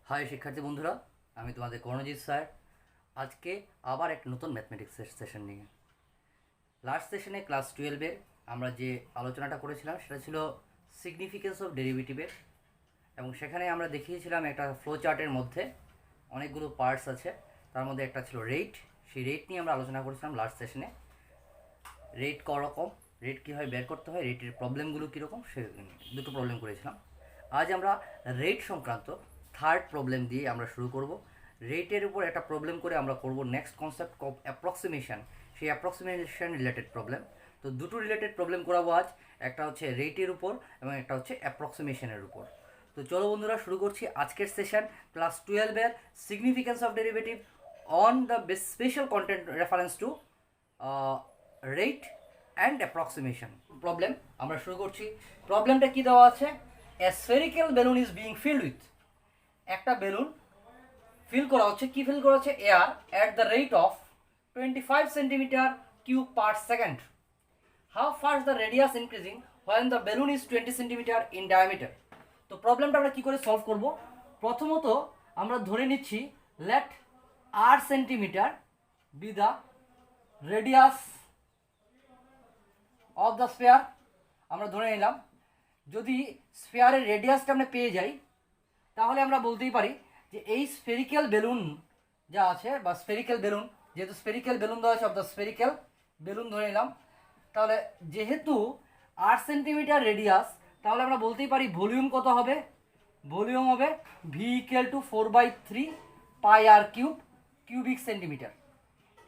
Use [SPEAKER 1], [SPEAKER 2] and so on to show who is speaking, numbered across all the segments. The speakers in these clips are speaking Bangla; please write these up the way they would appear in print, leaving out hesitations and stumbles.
[SPEAKER 1] হাই শিক্ষার্থী বন্ধুরা, আমি তোমাদের কর্ণজিৎ স্যার। আজকে আবার এক নতুন ম্যাথমেটিক্সের সেশন নিয়ে। লাস্ট সেশনে ক্লাস 12-এর আমরা যে আলোচনাটা করেছিলাম সেটা ছিল সিগনিফিকেন্স অফ ডেরিভেটিভের, এবং সেখানে আমরা দেখিয়েছিলাম একটা ফ্লো চার্টের মধ্যে অনেকগুলো পার্টস আছে, তার মধ্যে একটা ছিল রেট। সেই রেট নিয়ে আমরা আলোচনা করেছিলাম লাস্ট সেশনে। রেট করকম, রেট কীভাবে বের করতে হয়, রেটের প্রবলেমগুলো কীরকম, সে দুটো প্রবলেম করেছিলাম। আজ আমরা রেট সংক্রান্ত থার্ড প্রবলেম দিয়ে আমরা শুরু করব। রেটের উপর একটা প্রবলেম করে আমরা করব নেক্সট কনসেপ্ট অফ অ্যাপ্রক্সিমেশন, সেই অ্যাপ্রক্সিমেশন রিলেটেড প্রবলেম। তো দুটো রিলেটেড প্রবলেম করাবো আজ, একটা হচ্ছে রেটের উপর এবং একটা হচ্ছে অ্যাপ্রক্সিমেশনের উপর। তো চলো বন্ধুরা, শুরু করছি আজকের সেশন ক্লাস 12-এর significance of derivative on the special content reference to rate and approximation problem. আমরা শুরু করছি। প্রবলেমটা কী দেওয়া আছে? A spherical balloon is being filled with, একটা বেলুন ফিল করা হচ্ছে, কি ফিল করা হচ্ছে? Air at the rate of 25 centimetre cube per second. How fast the radius increasing when the balloon is 20 centimetre in diameter. তো প্রবলেমটা আমরা কী করে সলভ করব? প্রথমত আমরা ধরে নিচ্ছি let R centimetre be the radius of the sphere. আমরা ধরে নিলাম যদি স্ফেয়ারের রেডিয়াসটা আমরা পেয়ে যাই, তাহলে আমরা বলতেই পারি যে এই স্ফেরিক্যাল বেলুন যা আছে, বা স্ফেরিক্যাল বেলুন, যেহেতু স্ফেরিক্যাল বেলুন দেওয়া আছে, অফ দ্য স্ফেরিক্যাল বেলুন ধরে নিলাম, তাহলে যেহেতু 8 সেন্টিমিটার রেডিয়াস, তাহলে আমরা বলতেই পারি ভলিউম কত হবে? ভলিউম হবে V equal to 4/3 pi r cube cubic centimetre.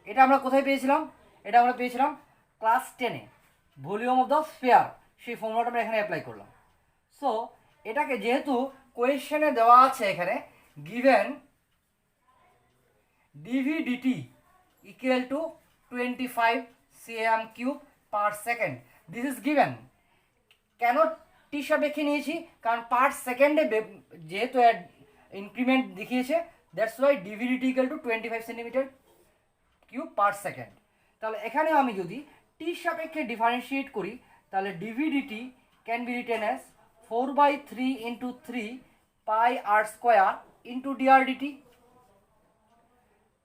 [SPEAKER 1] এটা আমরা কোথায় পেয়েছিলাম? এটা আমরা পেয়েছিলাম ক্লাস 10-এ, ভলিউম অফ দ্য স্ফেয়ার। সেই ফর্মুলাটা আমরা এখানে অ্যাপ্লাই করলাম। সো এটাকে যেহেতু কোয়েশ্চেনে দেওয়া আছে এখানে given dv dt equal to 25 cm cube per second, this is given. কেন টি সাপেক্ষে নিয়েছি? কারণ পার সেকেন্ডে যেহেতু ইনক্রিমেন্ট দেখিয়েছে, that's why dv dt equal to 25 centimetre cube per second. তাহলে এখানে আমি যদি টি সাপেক্ষে ডিফারেন্সিয়েট করি, তাহলে dv dt can be written as 4/3 into 3 pi R square into dr dt.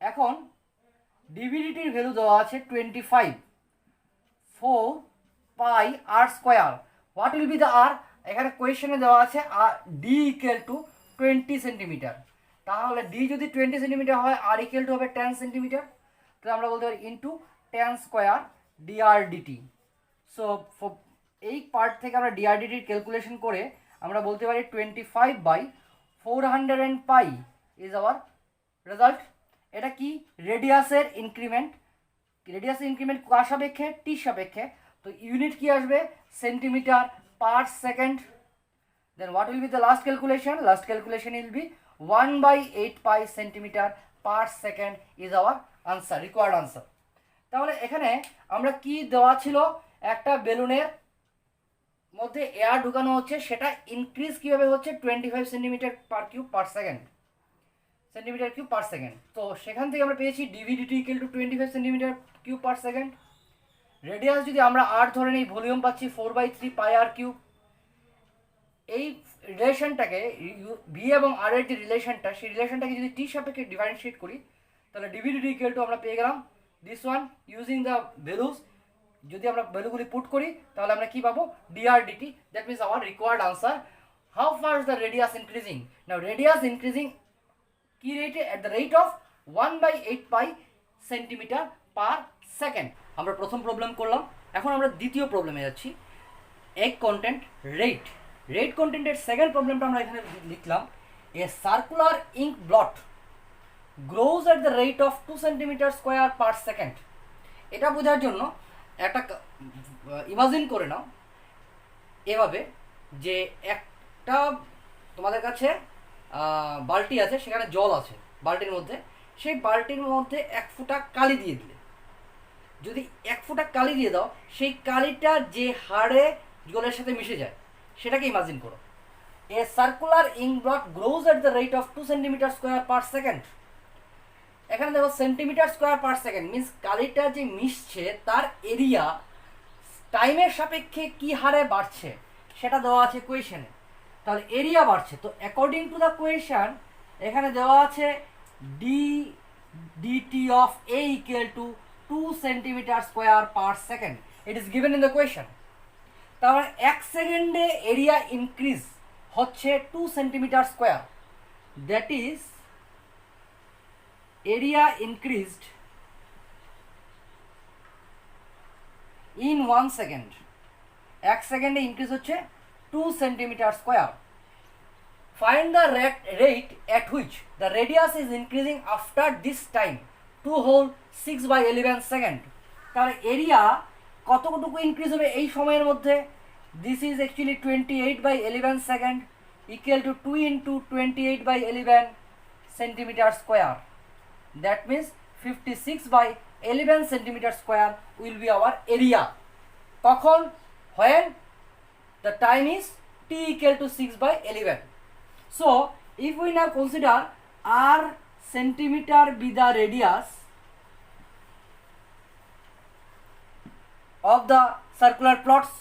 [SPEAKER 1] এখন ডিভিডিটির ভ্যালু দেওয়া আছে 25, 4 pi R square. What will be the r? এখানে কোয়েশ্চেনে দেওয়া আছে আর ডি ইকুয়াল টু 20 সেন্টিমিটার। তাহলে ডি যদি 20 সেন্টিমিটার হয়, আর ইকুয়াল টু হবে 10 সেন্টিমিটার। তাহলে আমরা বলতে পারি into 10 square dr dt. So এই পার্ট থেকে আমরা ডিআর ডিটির ক্যালকুলেশন করে আমরা বলতে পারি 25/400 পাই ইজ আওয়ার রেজাল্ট। এটা কি? রেডিয়াসের ইনক্রিমেন্ট। রেডিয়াসের ইনক্রিমেন্ট কার সাপেক্ষে? টি সাপেক্ষে। তো ইউনিট কি আসবে? Centimetre per second. Then what will be the last calculation? Last calculation will be 1/8 pi centimetre per second is our answer, required answer. তাহলে এখানে আমরা কি দেওয়া ছিল? একটা বেলুনের মধ্যে এয়ার ঢুকানো হচ্ছে, সেটা ইনক্রিজ কীভাবে হচ্ছে? 25 centimetre per cube per second, centimetre cube per second. তো সেখান থেকে আমরা পেয়েছি dv dt equal to 25 centimetre cube per second. Radius যদি আমরা আর ধরে নিই, ভলিউম পাচ্ছি 4/3 পাই আর কিউব। এই রিলেশনটাকে, ভি এবং আর এর যে রিলেশনটা, সেই রিলেশনটাকে যদি টি সাপেক্ষে ডিফারেন্সিয়েট করি, তাহলে ডিভিডিটি ইকুয়াল টু আমরা পেয়ে গেলাম this one using the values. যদি আমরা ভ্যালুগুলি পুট করি, তাহলে আমরা কি পাবো? Dr dt. That means our required answer. How fast the radius increasing? Now radius increasing কি রেটে? At the rate of 1/8 pi centimetre per second. আমরা প্রথম প্রবলেম করলাম। এখন আমরা দ্বিতীয় প্রবলেমে যাচ্ছি, এগ কন্টেন্ট রেট। রেট কন্টেন্টের সেকেন্ড প্রবলেমটা আমরা এখানে লিখলাম, a circular ink blot grows at the rate of 2 centimetre square per second. এটা বোঝার জন্য একটা ইমাজিন করে নাও এভাবে, যে একটা তোমাদের কাছে বালতি আছে, সেখানে জল আছে বালতির মধ্যে। সেই বালতির মধ্যে 1 ফোঁটা কালি দিয়ে দিলে, যদি 1 ফোঁটা কালি দিয়ে দাও, সেই কালিটা যে হাড়ে জলের সাথে মিশে যায়, সেটাকে ইমাজিন করো। A circular ink blot grows at the rate of 2 centimetre square per second. এখানে দেখো centimetre square per second means কালিটা যে মিশছে তার এরিয়া টাইমের সাপেক্ষে কি হারে বাড়ছে সেটা দেওয়া আছে কোয়েশনে। তাহলে এরিয়া বাড়ছে। তো অ্যাকর্ডিং টু দ্য কোয়েশন এখানে দেওয়া আছে d dt of A equal to 2 centimetre square per second, it is given in the question. তারপরে 1 সেকেন্ডে এরিয়া ইনক্রিজ হচ্ছে 2 centimetre square, that is area increased in 1 second. 1 সেকেন্ডে ইনক্রিজ হচ্ছে 2 centimetre square. Find the rate at which the radius is increasing after this time 2 whole 6/11 second। তার এরিয়া কতটুকু ইনক্রিজ হবে এই সময়ের মধ্যে? This is actually 28/11 second equal to 2 into 28/11 centimetre square, that means 56/11 centimetre square will be our area. কখন? when the time is t equal to 6/11. So if we now consider r centimeter be the radius of the circular plots,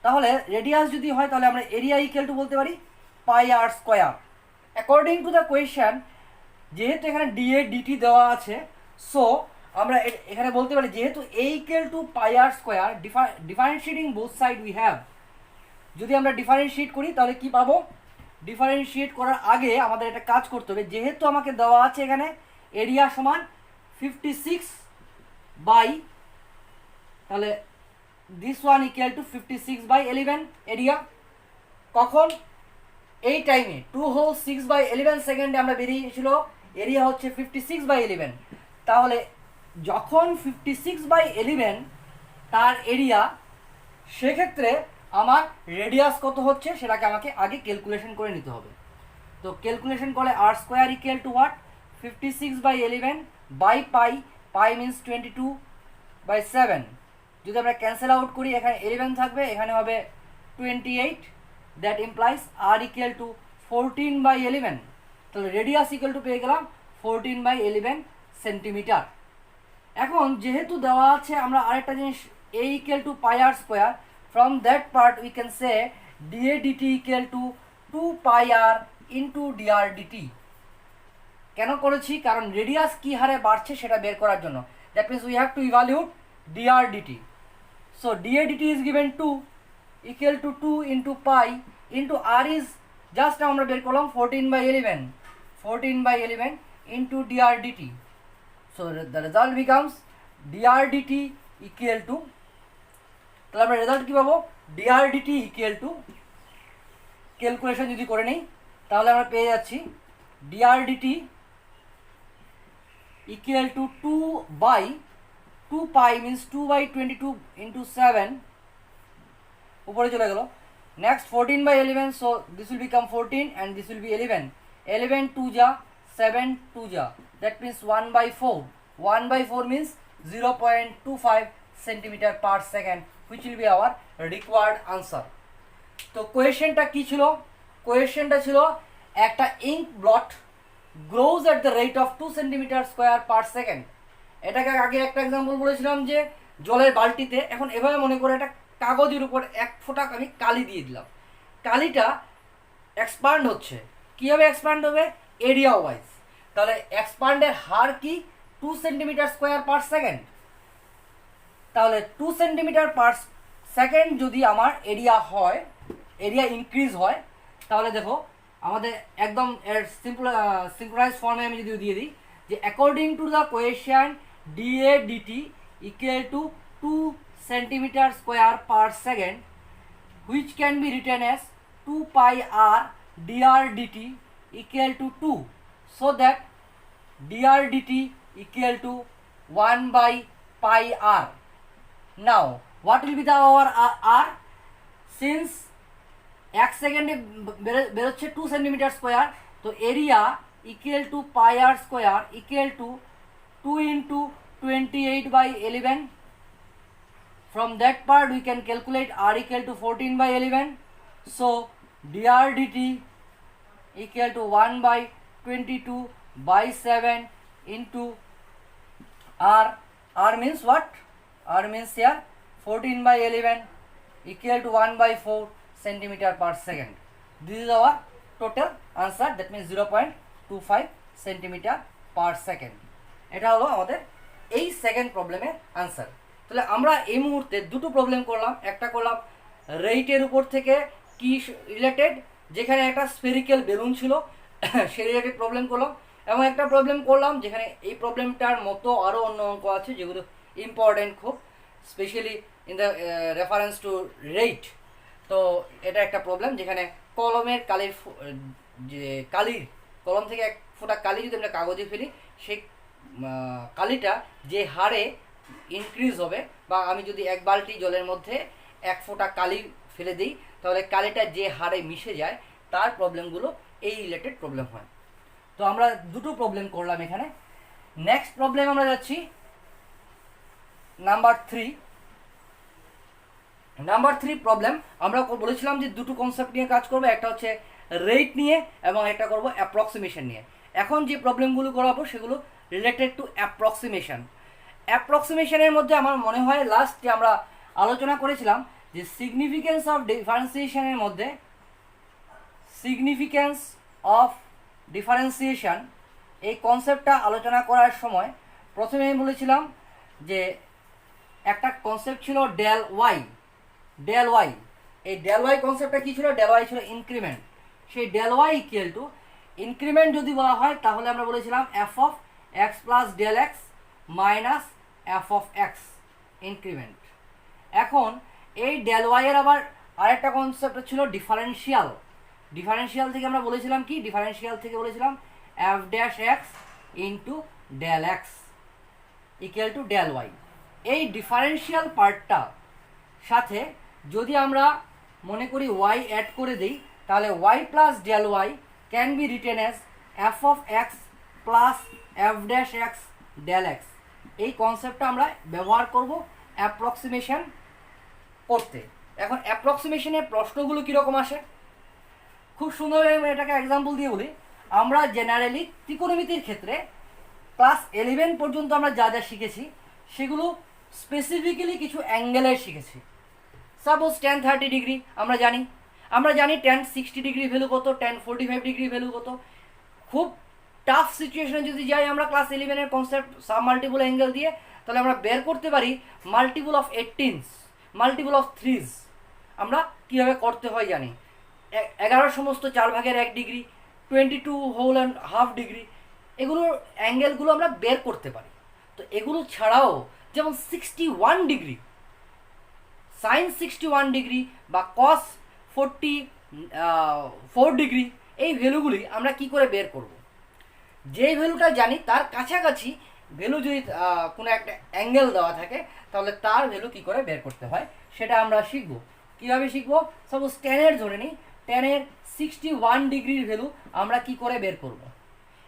[SPEAKER 1] তাহলে রেডিয়াস যদি হয় তাহলে আমরা এরিয়া ইকুয়াল টু বলতে পারি pi R square. According to the question, যেহেতু এখানে ডিএ ডিটি দেওয়া আছে, সো আমরা এখানে বলতে পারি যেহেতু A equal to pi R square, differentiating both side we have, যদি আমরা ডিফারেন্সিয়েট করি তাহলে কি পাবো? ডিফারেন্সিয়েট করার আগে আমাদের একটা কাজ করতে হবে, যেহেতু আমাকে দেওয়া আছে এখানে এরিয়া সমান 56 বাই, তাহলে this one equal to 56/11 area. কখন? এই টাইমে 2 whole 6/11 সেকেন্ডে আমরা বেরিয়েছিল, এরিয়া হচ্ছে 56/11। তাহলে যখন 56/11 তার এরিয়া, সেক্ষেত্রে আমার রেডিয়াস কত হচ্ছে সেটাকে আমাকে আগে ক্যালকুলেশন করে নিতে হবে। তো ক্যালকুলেশন করলে r square equal to what? 56/11 by pi, pi means 22/7। যদি আমরা ক্যান্সেল আউট করি, এখানে 11 থাকবে, এখানে হবে 28, that implies R equal to 14/11। তাহলে রেডিয়াস ইকুয়াল টু পেয়ে গেলাম 14/11 সেন্টিমিটার। এখন যেহেতু দেওয়া আছে, আমরা আরেকটা জিনিস A equal to pi R square, from that part we can say dA dt equal to 2 pi r into dr dt। কেন করেছি? কারণ রেডিয়াস কি হারে বাড়ছে সেটা বের করার জন্য। That means we have to evaluate dr dt। So dA dt is given 2 equal to 2 into pi into r is just আমরা বের করলাম 14/11 into dr dt। So the result becomes dr dt equal to, তাহলে আমরা রেজাল্ট কী পাবো? Dr dt equal to, calculation যদি করে নিই তাহলে আমরা পেয়ে যাচ্ছি dr dt equal to 2 pi means 2/22 into 7, উপরে চলে গেল। Next 14/11, so this will become 14 and this will be 11। 11 2 যা, 7 2 যা, that means 1/4। 1/4 means 0.25 centimetre per second, which will be our required answer। তো কোয়েশ্চেনটা কি ছিল? কোয়েশ্চেনটা ছিল একটা ink blot grows at the rate of 2 centimetre square per second. এটাকে আগে একটা এক্সাম্পল বলেছিলাম যে জলের বালতিতে, এখন এভাবে মনে করে একটা কাগজের উপর এক ফোঁটা আমি কালি দিয়ে দিলাম, কালিটা এক্সপান্ড হচ্ছে। কীভাবে এক্সপান্ড হবে? Area wise. তাহলে এক্সপান্ডের হার কি? 2 সেন্টিমিটার স্কোয়ার পার সেকেন্ড। তাহলে 2 সেন্টিমিটার পার সেকেন্ড যদি আমার এরিয়া হয়, এরিয়া ইনক্রিজ হয়, তাহলে দেখো আমাদের একদম সিঙ্ক্রোনাইজ ফর্মে আমি যদি দিয়ে দিই যে according to the question dA dt equal to 2 centimetre square per second, which can be written as 2 pi R dr dt equal to 2, so that dr dt equal to 1/pi r। Now what will be the our r? Since 1 সেকেন্ডে বেরোচ্ছে 2 সেন্টিমিটার স্কোয়ার, তো area equal to pi R square equal to 2 into 28/11। From that part we can calculate r equal to 14/11, so dr dt equal to 1/22/7 into r. R means what? R means here 14/11 equal to 1/4 centimeter per second. This is our total answer, that means 0.4 0.25 centimetre per second. এটা হলো আমাদের এই সেকেন্ড প্রবলেমের আনসার। তাহলে আমরা এই মুহূর্তে দুটো প্রবলেম করলাম, একটা করলাম রেটের উপর থেকে কি রিলেটেড, যেখানে একটা স্ফেরিক্যাল বেলুন ছিল সেই রিলেটেড প্রবলেম করলাম, এবং একটা প্রবলেম করলাম যেখানে এই প্রবলেমটার মতো আরও অন্য অঙ্ক আছে যেগুলো ইম্পর্টেন্ট খুব, specially in the reference to rate. তো এটা একটা প্রবলেম যেখানে কলমের কালির যে কালির কলম থেকে এক ফোঁটা কালি যদি আমরা কাগজে ফেলি, সেই কালিটা যে হারে ইনক্রিজ হবে, বা আমি যদি এক বালতি জলের মধ্যে এক ফোঁটা কালি ফেলে দিই তাহলে কালিটা যে হারে মিশে যায়, তার প্রবলেমগুলো এই রিলেটেড প্রবলেম হয়। তো আমরা দুটো প্রবলেম করলাম এখানে। নেক্সট প্রবলেম আমরা যাচ্ছি নাম্বার 3। নাম্বার 3 প্রবলেম আমরা বলেছিলাম যে দুটো কনসেপ্ট নিয়ে কাজ করবো, একটা হচ্ছে রেট নিয়ে এবং একটা করব অ্যাপ্রক্সিমেশন নিয়ে। এখন যে প্রবলেমগুলো করাবো সেগুলো রিলেটেড টু অ্যাপ্রক্সিমেশন। অ্যাপ্রক্সিমেশনের মধ্যে আমার মনে হয় লাস্ট যে আমরা আলোচনা করেছিলাম যে সিগনিফিকেন্স অফ ডিফারেন্সিয়েশনের মধ্যে, সিগনিফিকেন্স অফ ডিফারেন্সিয়েশন এই কনসেপ্টটা আলোচনা করার সময় প্রথমে আমি বলেছিলাম যে একটা কনসেপ্ট ছিল ডেল ওয়াই। ডেল ওয়াই, এই ডেল ওয়াই কনসেপ্টটা কী ছিল? ডেল ওয়াই ছিল ইনক্রিমেন্ট। সেই del Y equal to increment যদি বলা হয় তাহলে আমরা বলেছিলাম F of X plus del X minus F of X increment. এখন এই ডেল ওয়াইয়ের আবার আরেকটা কনসেপ্ট ছিল ডিফারেন্সিয়াল। ডিফারেন্সিয়াল থেকে আমরা বলেছিলাম কি? ডিফারেন্সিয়াল থেকে বলেছিলাম F dash X into del X equal to del Y. এই ডিফারেন্সিয়াল পার্টটা সাথে যদি আমরা মনে করি ওয়াই অ্যাড করে দিই তাহলে Y plus del Y can be written as F of X plus F dash X del X. এই কনসেপ্টটা আমরা ব্যবহার করব অ্যাপ্রক্সিমেশন করতে। এখন অ্যাপ্রক্সিমেশনের প্রশ্নগুলো কীরকম আসে খুব সুন্দরভাবে আমি এটাকে এক্সাম্পল দিয়ে বলি। আমরা জেনারেলি ত্রিকোণমিতির ক্ষেত্রে ক্লাস 11 পর্যন্ত আমরা যা যা শিখেছি সেগুলো স্পেসিফিক্যালি কিছু অ্যাঙ্গেলের শিখেছি। সাপোজ tan 30 ডিগ্রি আমরা জানি tan 60 ডিগ্রি ভ্যালু কত, tan 45 ডিগ্রি ভ্যালু কত। খুব টাফ সিচুয়েশনে যদি যাই আমরা ক্লাস 11-এর কনসেপ্ট সাব মাল্টিপল অ্যাঙ্গেল দিয়ে, তাহলে আমরা বের করতে পারি multiple of 18s, multiple of 3s। আমরা কীভাবে করতে হয় জানি। 11 সমস্ত 4/1 degree, 22 whole and half degree, এগুলোর অ্যাঙ্গেলগুলো আমরা বের করতে পারি। তো এগুলো ছাড়াও যেমন 61 ডিগ্রি, সাইন 61 ডিগ্রি বা কস 44 ডিগ্রি, এই ভ্যালুগুলি আমরা কি করে বের করব? যেই ভ্যালুটা জানি তার কাছাকাছি ভ্যালু যদি কোনো একটা অ্যাঙ্গেল দেওয়া থাকে তাহলে তার ভ্যালু কি করে বের করতে হয় সেটা আমরা শিখব। কীভাবে শিখব? সাপোজ টেনের ধরে নিই, টেনের 61 ডিগ্রির ভ্যালু আমরা কি করে বের করব?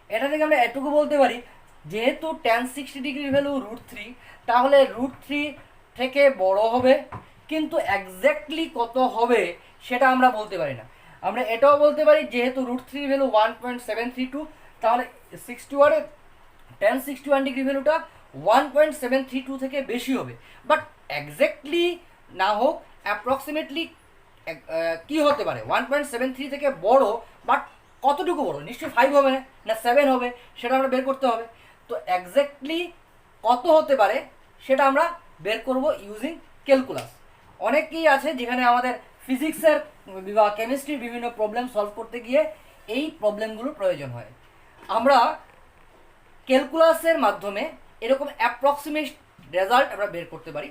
[SPEAKER 1] এটা থেকে আমরা এটুকু বলতে পারি, যেহেতু tan 60 ডিগ্রির ভ্যালু √3, তাহলে √3 থেকে বড় হবে, কিন্তু এক্স্যাক্টলি কত হবে সেটা আমরা বলতে পারি না। আমরা এটাও বলতে পারি যেহেতু √3 ভ্যালু 1.732, তাহলে 61 tan 61 ডিগ্রি ভ্যালুটা 1.732 থেকে বেশি হবে। বাট এক্স্যাক্টলি না হোক, অ্যাপ্রক্সিমেটলি কি হতে পারে? 1.73 থেকে বড়, বাট কতটুকু বড়? নিশ্চয়ই 5 হবে না 7 হবে, সেটা আমরা বের করতে হবে। তো এক্স্যাক্টলি কত হতে পারে সেটা আমরা বের করব ইউজিং ক্যালকুলাস। অনেকেই আছে যেখানে আমাদের ফিজিক্সের বা কেমিস্ট্রির বিভিন্ন প্রবলেম সলভ করতে গিয়ে এই প্রবলেমগুলোর প্রয়োজন হয়। আমরা ক্যালকুলাসের মাধ্যমে এরকম অ্যাপ্রক্সিমেট রেজাল্ট আমরা বের করতে পারি।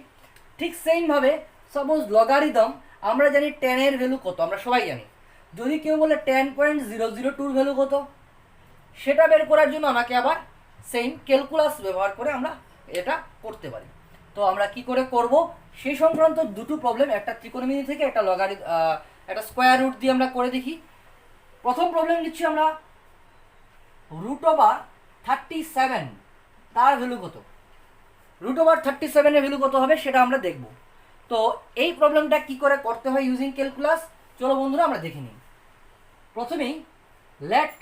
[SPEAKER 1] ঠিক সেইমভাবে সাপোজ লগারিদম, আমরা জানি টেনের ভ্যালু কত, আমরা সবাই জানি। যদি কেউ বলে 10.002 ভ্যালু কত, সেটা বের করার জন্য আমাকে আবার সেম ক্যালকুলাস ব্যবহার করে আমরা এটা করতে পারি। তো আমরা কি করে করব সেই সংক্রান্ত দুটো প্রবলেম, একটা ত্রিকোণমিতি থেকে, একটা একটা স্কোয়ার রুট দিয়ে আমরা করে দেখি। প্রথম প্রবলেম নিচ্ছি আমরা √37, তার ভ্যালু কত? √37 এর ভ্যালু কত হবে সেটা আমরা দেখব। তো এই প্রবলেমটা কি করে করতে হয় ইউজিং ক্যালকুলাস, চলো বন্ধুরা আমরা দেখে নিই। প্রথমেই let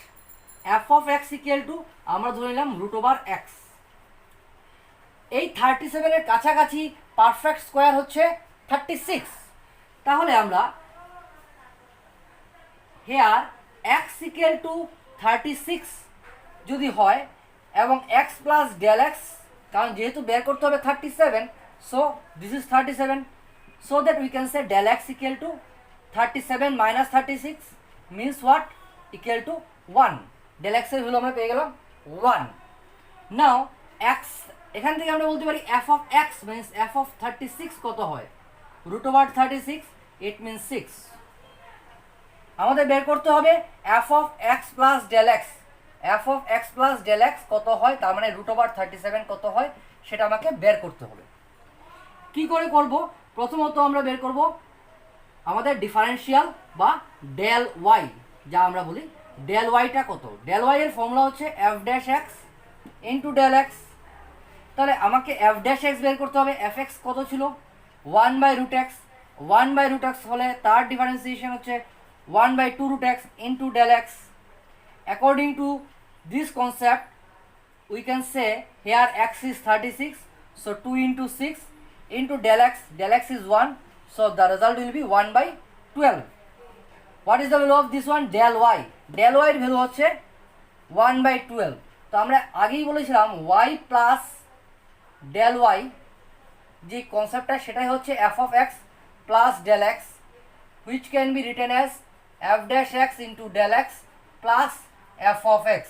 [SPEAKER 1] F of X equal to, আমরা ধরে নিলাম √x। এই 37 এর কাছাকাছি পারফেক্ট স্কোয়ার হচ্ছে 36, তাহলে আমরা হেয়ার x ইকুয়াল টু 36 যদি হয় এবং এক্স প্লাস ডেল এক্স, কারণ যেহেতু বের করতে হবে 37, so this is 37, so that we can say del X equal to 37 minus 36 means what, equal to 1। Del এক্সের ভ্যালু আমরা পেয়ে গেলাম 1। নাও এক্স, এখান থেকে আমরা বলতে পারি F of x means F of 36 কত হয়, রুট ওভার 36, ইট মিনস 6। আমাদের বের করতে হবে F of X plus del X, F of X plus del X কত হয়, তার মানে রুট ওভার 37 কত হয় সেটা আমাকে বের করতে হবে। কি করে করব? প্রথমত আমরা বের করব আমাদের ডিফারেন্সিয়াল বা ডেল ওয়াই, যা আমরা বলি ডেল ওয়াইটা কত। ডেল ওয়াই এর ফর্মুলা হচ্ছে F dash X into del X. তাহলে আমাকে এফ ড্যাশ এক্স বের করতে হবে। এফ এক্স কত ছিল? 1/√x। 1/√x হলে তার ডিফারেন্সিয়েশন হচ্ছে 1/2 root x into del x. According to this concept, we can say here x is 36, so 2 into 6 into del x. Del x is 1, so the result will be 1/12. What is the value of this one? Del y. Del y এর ভ্যালু হচ্ছে 1/12। তো আমরা আগেই বলেছিলাম y প্লাস del y যে কনসেপ্টটা সেটাই হচ্ছে f of x plus del x, which can be written as f dash x into del x plus f of x.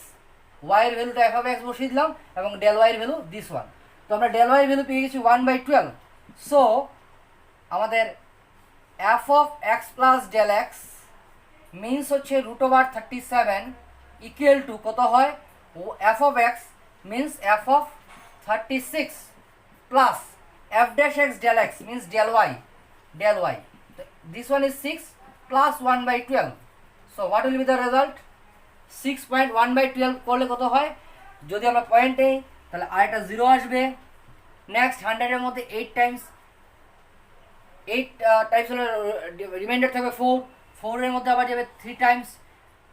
[SPEAKER 1] y এর ভ্যালুটা f of x বসিয়ে দিলাম এবং del y এর ভ্যালু দিস ওয়ান। তো আমরা del y এর ভ্যালু পেয়ে গেছি 1/12। সো আমাদের f of x plus del x means হচ্ছে রুট ওভার 37 ইকুয়াল টু কত হয়, f of x means f of 36 plus f dash x del x means del y. This one is 6 plus 1/12. So what will be the result? 6.1/12 করলে কত হয়? যদি আমরা পয়েন্ট নেই তাহলে আরেকটা 0 আসবে। নেক্সট 100 এর মধ্যে 8 টাইমস হলে রিমাইন্ডার থাকবে 4 এর মধ্যে আবার যাবে 3 টাইমস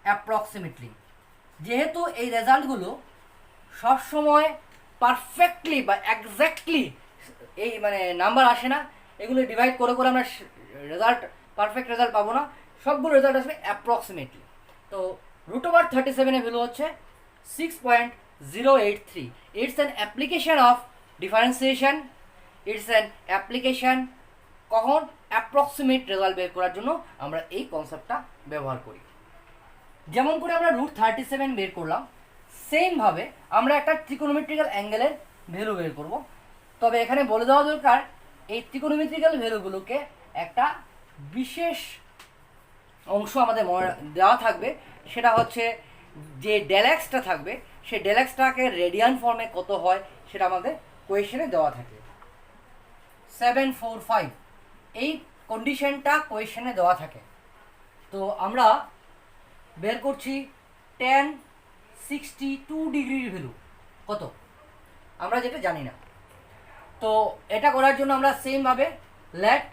[SPEAKER 1] অ্যাপ্রক্সিমেটলি। যেহেতু এই রেজাল্টগুলো সবসময় পারফেক্টলি বা এক্স্যাক্টলি এই মানে নাম্বার আসে না, এগুলো ডিভাইড করে করে আমরা রেজাল্ট পারফেক্ট রেজাল্ট পাবো না, সবগুলো রেজাল্ট আসবে অ্যাপ্রক্সিমেটলি। তো রুট ওভার 37 এর ভ্যালু হচ্ছে 6.083। It's an application of differentiation, it's an application কখন অ্যাপ্রক্সিমেট রেজাল্ট বের করার জন্য আমরা এই কনসেপ্টটা ব্যবহার করি। যেমন করে আমরা রুট 37 বের করলাম, সেমভাবে আমরা একটা ট্রিকোনোমেট্রিক্যাল অ্যাঙ্গেলের ভ্যালু বের করব। তবে এখানে বলে দেওয়া দরকার এই ট্রিকোনোমেট্রিক্যাল ভ্যালুগুলোকে একটা বিশেষ অংশ আমাদের দেওয়া থাকবে, সেটা হচ্ছে যে ডেলেক্সটা থাকবে সেই ডেলেক্সটাকে রেডিয়ান ফর্মে কত হয় সেটা আমাদের কোয়েশ্চেনে দেওয়া থাকে। 745 এই কন্ডিশনটা কোয়েশ্চেনে দেওয়া থাকে। তো আমরা বের করছি tan 62 ডিগ্রির ভ্যালু কত, আমরা যেটা জানি না। তো এটা করার জন্য আমরা সেমভাবে let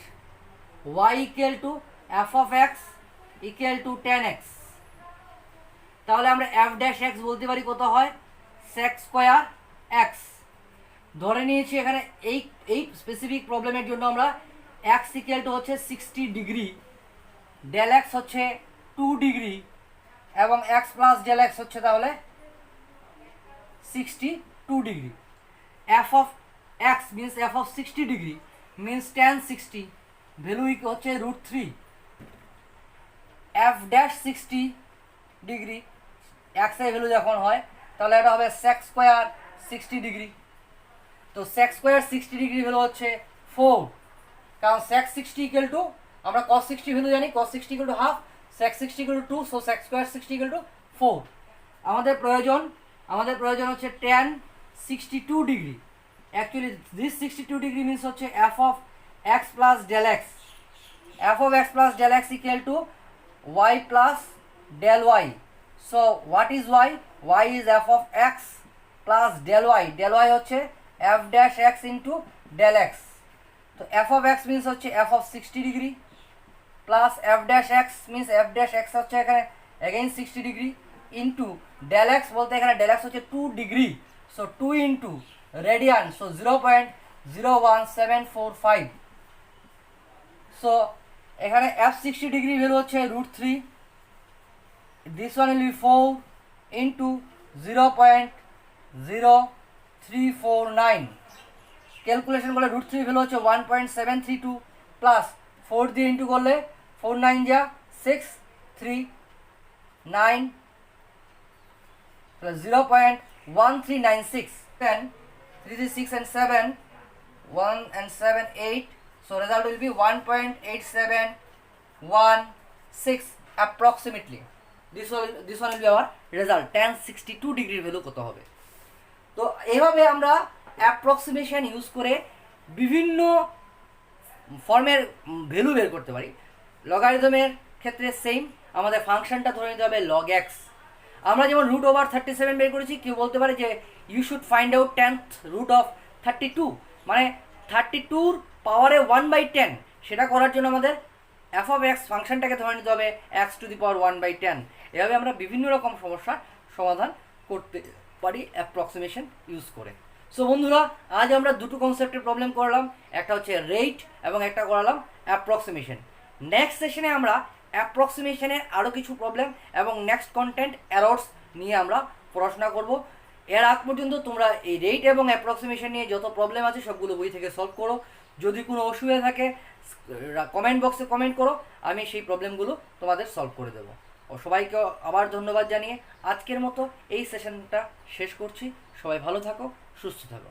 [SPEAKER 1] y equal to f of x equal to tan x। তাহলে আমরা f ড্যাশ x বলতে পারি কত হয়, sec স্কয়ার x। ধরে নিয়েছি এখানে এই স্পেসিফিক প্রবলেমের জন্য আমরা x ইকুয়াল টু হচ্ছে 60 ডিগ্রি, ডেল x হচ্ছে 2 ডিগ্রি এবং x প্লাস ডেল x হচ্ছে তাহলে 62 degree. f of x means f of 60 degree means tan 60, value হচ্ছে √3। f dash 60 ডিগ্রি x এর ভ্যালু যখন হয় তাহলে এটা হবে sec স্কয়ার 60 ডিগ্রি। তো sec স্কয়ার 60 ডিগ্রি ভ্যালু হচ্ছে 4, কারণ sec 60 ইকুয়াল টু আমরা cos 60 ভ্যালু জানি, cos 60 equal to half, sec 60 equal to 2, so sec square 60 equal to 4। আমাদের প্রয়োজন হচ্ছে tan 62 degree. Actually this 62 degree means হচ্ছে f of x plus del x, f of x plus del x equal to y plus del y. So what is y? Y is f of x plus del y. Del y হচ্ছে f dash x into del x. তো f of x means হচ্ছে f of 60 degree plus f dash x means f dash x হচ্ছে এখানে again 60 degree into del x বলতে এখানে del x হচ্ছে 2 degree, so 2 into radian, so 0.01745. so এখানে f 60 ডিগ্রি ভ্যালু হচ্ছে √3, this one will be 4 into 0.0349। Calculation করলে √3 ভ্যালু হচ্ছে 1.732 প্লাস 4 দিয়ে ইন্টু করলে 4 9 যা 639 plus 0.1396, 10 3 3 6 and 7 1 and 7 8, so result will be 1.8716 approximately. This one will be our result। tan 62 degree value কত হবে। তো এইভাবে আমরা অ্যাপ্রক্সিমেশন ইউজ করে বিভিন্ন ফর্মের ভ্যালু বের করতে পারি। লগারিদমের ক্ষেত্রে সেম, আমাদের ফাংশনটা ধরে নিতে হবে log x। আমরা যেমন √37 বের করেছি, কেউ বলতে পারে যে you should find out 10th root of 32, মানে 32 পাওয়ারে 1/10। সেটা করার জন্য আমাদের f of x ফাংশনটাকে ধরে নিতে হবে x⁻1/10। এভাবে আমরা বিভিন্ন রকম সমস্যার সমাধান করতে পারি অ্যাপ্রক্সিমেশন ইউজ করে। সো বন্ধুরা, আজ আমরা দুটো কনসেপ্টের প্রবলেম করলাম, একটা হচ্ছে রেট এবং একটা করালাম অ্যাপ্রক্সিমেশন। নেক্সট সেশনে আমরা অ্যাপ্রক্সিমেশনের আরও কিছু প্রবলেম এবং নেক্সট কন্টেন্ট এরর্স নিয়ে আমরা পড়াশোনা করব। এর আগ পর্যন্ত তোমরা এই রেট এবং অ্যাপ্রক্সিমেশন নিয়ে যত প্রবলেম আছে সবগুলো বই থেকে সলভ করো। যদি কোনো অসুবিধা থাকে কমেন্ট বক্সে কমেন্ট করো, আমি সেই প্রবলেমগুলো তোমাদের সলভ করে দেবো। ও সবাইকে আবার ধন্যবাদ জানিয়ে আজকের মতো এই সেশনটা শেষ করছি। সবাই ভালো থাকো, সুস্থ থাকো।